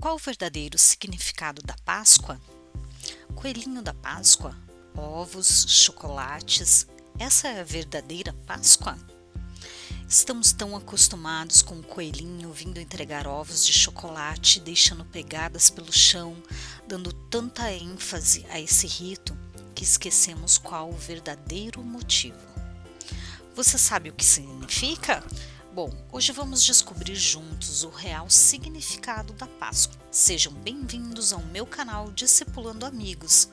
Qual o verdadeiro significado da Páscoa? Coelhinho da Páscoa? Ovos, chocolates? Essa é a verdadeira Páscoa? Estamos tão acostumados com o coelhinho vindo entregar ovos de chocolate, deixando pegadas pelo chão, dando tanta ênfase a esse rito que esquecemos qual o verdadeiro motivo. Você sabe o que significa? Bom, hoje vamos descobrir juntos o real significado da Páscoa. Sejam bem-vindos ao meu canal Discipulando Amigos.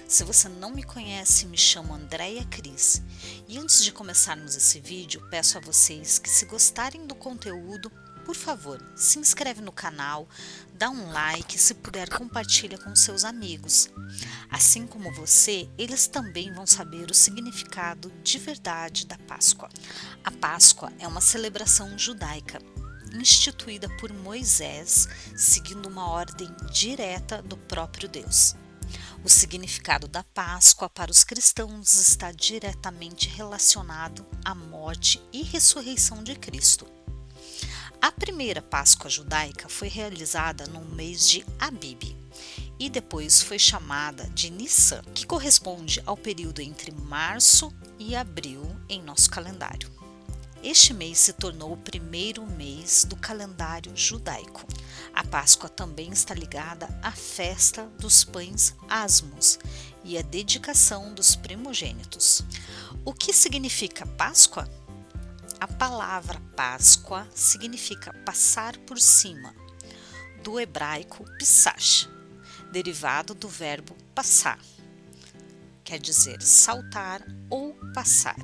Se você não me conhece, me chamo Andréia Cris. E antes de começarmos esse vídeo, peço a vocês que, se gostarem do conteúdo, por favor, se inscreve no canal, dá um like e, se puder, compartilha com seus amigos. Assim como você, eles também vão saber o significado de verdade da Páscoa. A Páscoa é uma celebração judaica, instituída por Moisés, seguindo uma ordem direta do próprio Deus. O significado da Páscoa para os cristãos está diretamente relacionado à morte e ressurreição de Cristo. A primeira Páscoa judaica foi realizada no mês de Abib e depois foi chamada de Nissan, que corresponde ao período entre março e abril em nosso calendário. Este mês se tornou o primeiro mês do calendário judaico. A Páscoa também está ligada à festa dos pães asmos e à dedicação dos primogênitos. O que significa Páscoa? A palavra Páscoa significa passar por cima, do hebraico pisash, derivado do verbo passar, quer dizer saltar ou passar.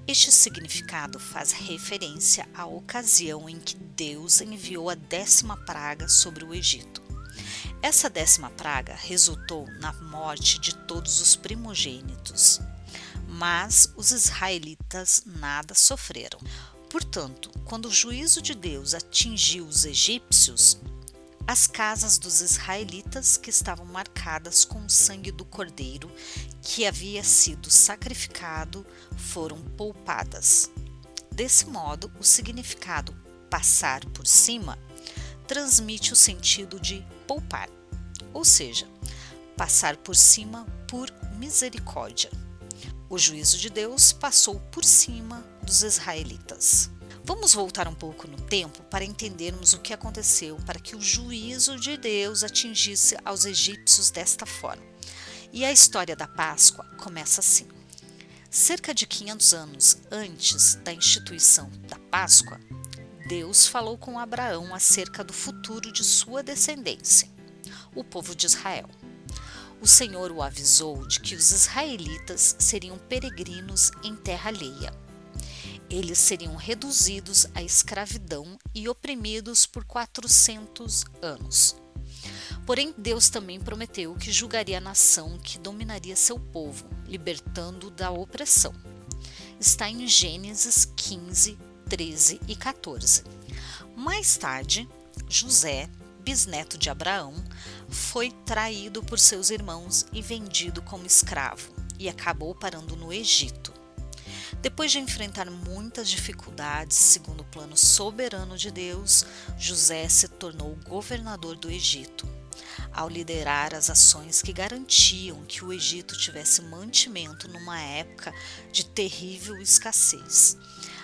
Este significado faz referência à ocasião em que Deus enviou a 10ª praga sobre o Egito. Essa 10ª praga resultou na morte de todos os primogênitos, mas os israelitas nada sofreram. Portanto, quando o juízo de Deus atingiu os egípcios, as casas dos israelitas que estavam marcadas com o sangue do cordeiro que havia sido sacrificado foram poupadas. Desse modo, o significado passar por cima transmite o sentido de poupar, ou seja, passar por cima por misericórdia. O juízo de Deus passou por cima dos israelitas. Vamos voltar um pouco no tempo para entendermos o que aconteceu para que o juízo de Deus atingisse aos egípcios desta forma. E a história da Páscoa começa assim. Cerca de 500 anos antes da instituição da Páscoa, Deus falou com Abraão acerca do futuro de sua descendência, o povo de Israel. O Senhor o avisou de que os israelitas seriam peregrinos em terra alheia. Eles seriam reduzidos à escravidão e oprimidos por 400 anos. Porém, Deus também prometeu que julgaria a nação que dominaria seu povo, libertando da opressão. Está em Gênesis 15, 13 e 14. Mais tarde, José, bisneto de Abraão, foi traído por seus irmãos e vendido como escravo, e acabou parando no Egito. Depois de enfrentar muitas dificuldades, segundo o plano soberano de Deus, José se tornou governador do Egito, ao liderar as ações que garantiam que o Egito tivesse mantimento numa época de terrível escassez.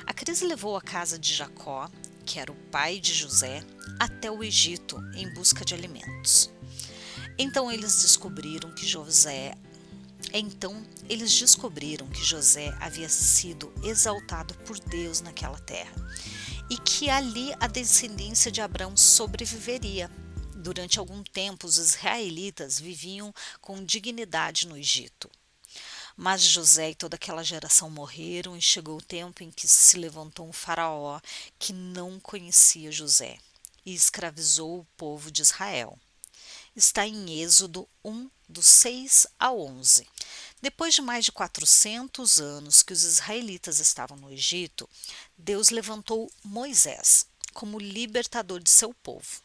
A crise levou a casa de Jacó, que era o pai de José, até o Egito em busca de alimentos. Então eles descobriram que José havia sido exaltado por Deus naquela terra e que ali a descendência de Abraão sobreviveria. Durante algum tempo, os israelitas viviam com dignidade no Egito. Mas José e toda aquela geração morreram e chegou o tempo em que se levantou um faraó que não conhecia José e escravizou o povo de Israel. Está em Êxodo 1, do 6 ao 11. Depois de mais de 400 anos que os israelitas estavam no Egito, Deus levantou Moisés como libertador de seu povo.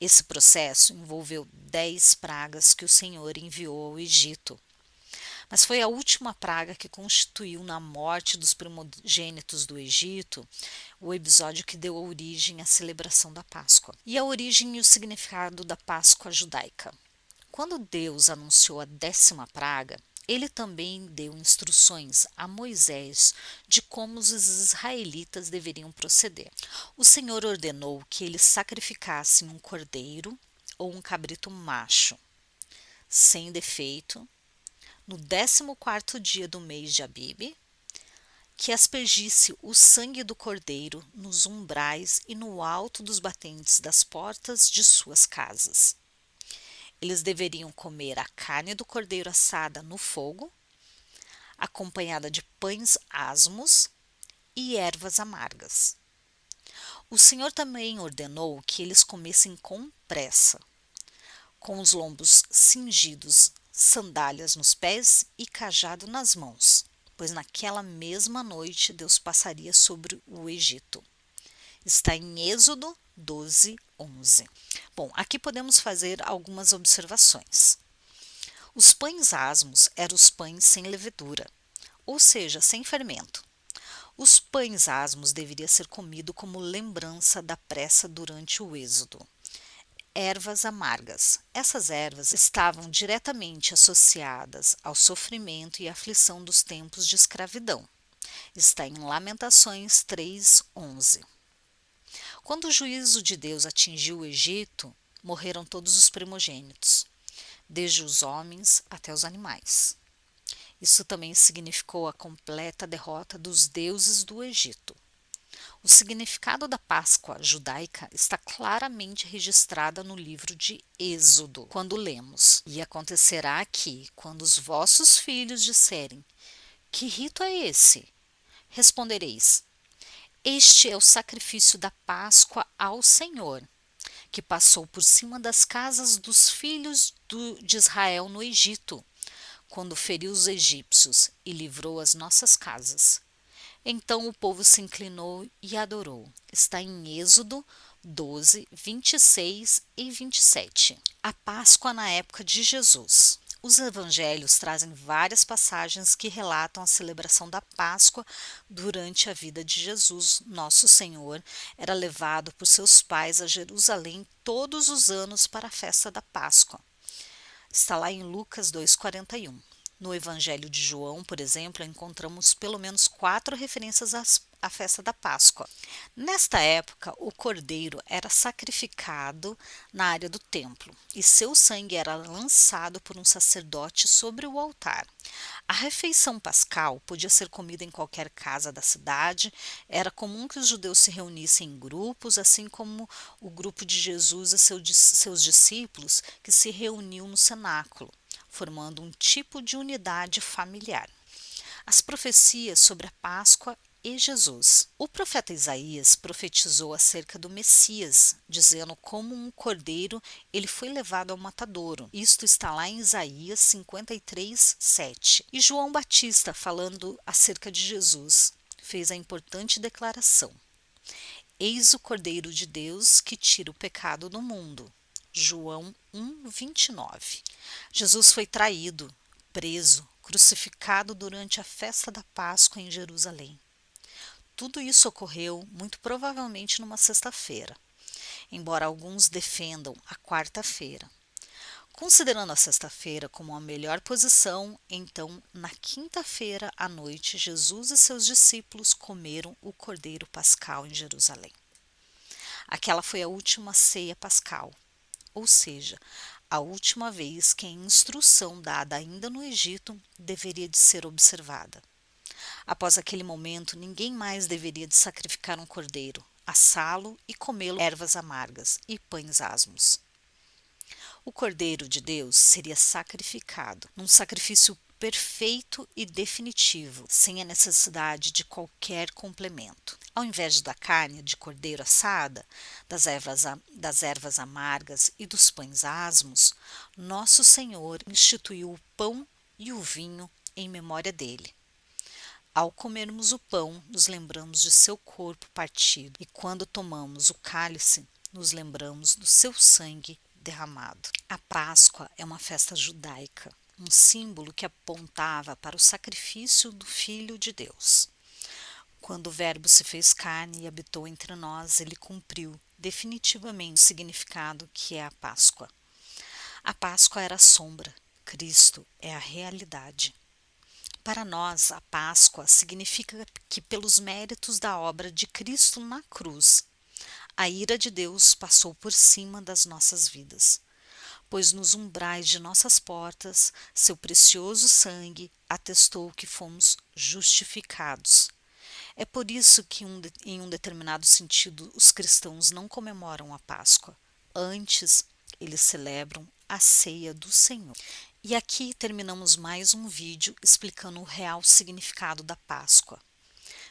Esse processo envolveu 10 pragas que o Senhor enviou ao Egito. Mas foi a última praga que constituiu na morte dos primogênitos do Egito o episódio que deu origem à celebração da Páscoa. E a origem e o significado da Páscoa judaica. Quando Deus anunciou a 10ª praga, ele também deu instruções a Moisés de como os israelitas deveriam proceder. O Senhor ordenou que eles sacrificassem um cordeiro ou um cabrito macho, sem defeito, no 14º dia do mês de Abibe, que aspergisse o sangue do cordeiro nos umbrais e no alto dos batentes das portas de suas casas. Eles deveriam comer a carne do cordeiro assada no fogo, acompanhada de pães asmos e ervas amargas. O Senhor também ordenou que eles comessem com pressa, com os lombos cingidos, sandálias nos pés e cajado nas mãos, pois naquela mesma noite Deus passaria sobre o Egito. Está em Êxodo 12:11. Bom, aqui podemos fazer algumas observações. Os pães asmos eram os pães sem levedura, ou seja, sem fermento. Os pães asmos deveriam ser comidos como lembrança da pressa durante o êxodo. Ervas amargas. Essas ervas estavam diretamente associadas ao sofrimento e aflição dos tempos de escravidão. Está em Lamentações 3:11. Quando o juízo de Deus atingiu o Egito, morreram todos os primogênitos, desde os homens até os animais. Isso também significou a completa derrota dos deuses do Egito. O significado da Páscoa judaica está claramente registrada no livro de Êxodo, quando lemos: E acontecerá que, quando os vossos filhos disserem: Que rito é esse? Respondereis: Este é o sacrifício da Páscoa ao Senhor, que passou por cima das casas dos filhos de Israel no Egito, quando feriu os egípcios e livrou as nossas casas. Então o povo se inclinou e adorou. Está em Êxodo 12, 26 e 27. A Páscoa na época de Jesus. Os evangelhos trazem várias passagens que relatam a celebração da Páscoa durante a vida de Jesus. Nosso Senhor era levado por seus pais a Jerusalém todos os anos para a festa da Páscoa. Está lá em Lucas 2:41. No Evangelho de João, por exemplo, encontramos pelo menos 4 referências à festa da Páscoa. Nesta época, o cordeiro era sacrificado na área do templo e seu sangue era lançado por um sacerdote sobre o altar. A refeição pascal podia ser comida em qualquer casa da cidade. Era comum que os judeus se reunissem em grupos, assim como o grupo de Jesus e seus discípulos, que se reuniam no cenáculo, formando um tipo de unidade familiar. As profecias sobre a Páscoa e Jesus. O profeta Isaías profetizou acerca do Messias, dizendo como um cordeiro ele foi levado ao matadouro. Isto está lá em Isaías 53:7. E João Batista, falando acerca de Jesus, fez a importante declaração: Eis o Cordeiro de Deus que tira o pecado do mundo. João 1:29. Jesus foi traído, preso, crucificado durante a festa da Páscoa em Jerusalém. Tudo isso ocorreu muito provavelmente numa sexta-feira, embora alguns defendam a quarta-feira. Considerando a sexta-feira como a melhor posição, então, na quinta-feira à noite, Jesus e seus discípulos comeram o cordeiro pascal em Jerusalém. Aquela foi a última ceia pascal, ou seja, a última vez que a instrução dada ainda no Egito deveria de ser observada. Após aquele momento, ninguém mais deveria de sacrificar um cordeiro, assá-lo e comê-lo com ervas amargas e pães asmos. O Cordeiro de Deus seria sacrificado num sacrifício perfeito e definitivo, sem a necessidade de qualquer complemento. Ao invés da carne de cordeiro assada, das ervas amargas e dos pães asmos, nosso Senhor instituiu o pão e o vinho em memória dele. Ao comermos o pão, nos lembramos de seu corpo partido, e quando tomamos o cálice, nos lembramos do seu sangue derramado. A Páscoa é uma festa judaica, um símbolo que apontava para o sacrifício do Filho de Deus. Quando o Verbo se fez carne e habitou entre nós, ele cumpriu definitivamente o significado que é a Páscoa. A Páscoa era a sombra, Cristo é a realidade. Para nós, a Páscoa significa que, pelos méritos da obra de Cristo na cruz, a ira de Deus passou por cima das nossas vidas, pois nos umbrais de nossas portas, seu precioso sangue atestou que fomos justificados. É por isso que, em um determinado sentido, os cristãos não comemoram a Páscoa. Antes, eles celebram a ceia do Senhor. E aqui terminamos mais um vídeo explicando o real significado da Páscoa.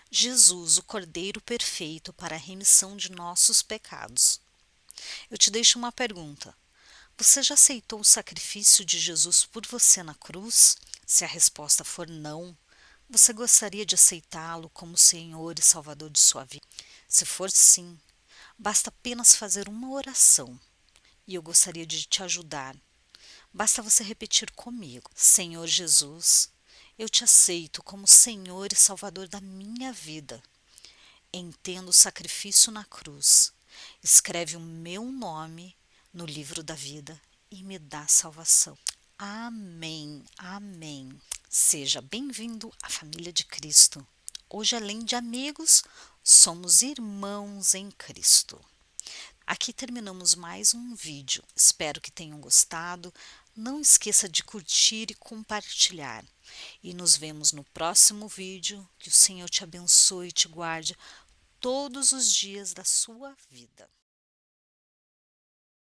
Jesus, o Cordeiro perfeito para a remissão de nossos pecados. Eu te deixo uma pergunta. Você já aceitou o sacrifício de Jesus por você na cruz? Se a resposta for não, você gostaria de aceitá-lo como Senhor e Salvador de sua vida? Se for sim, basta apenas fazer uma oração e eu gostaria de te ajudar. Basta você repetir comigo: Senhor Jesus, eu te aceito como Senhor e Salvador da minha vida. Entendo o sacrifício na cruz. Escreve o meu nome no livro da vida e me dá salvação. Amém, amém. Seja bem-vindo à família de Cristo. Hoje, além de amigos, somos irmãos em Cristo. Aqui terminamos mais um vídeo. Espero que tenham gostado. Não esqueça de curtir e compartilhar. E nos vemos no próximo vídeo. Que o Senhor te abençoe e te guarde todos os dias da sua vida.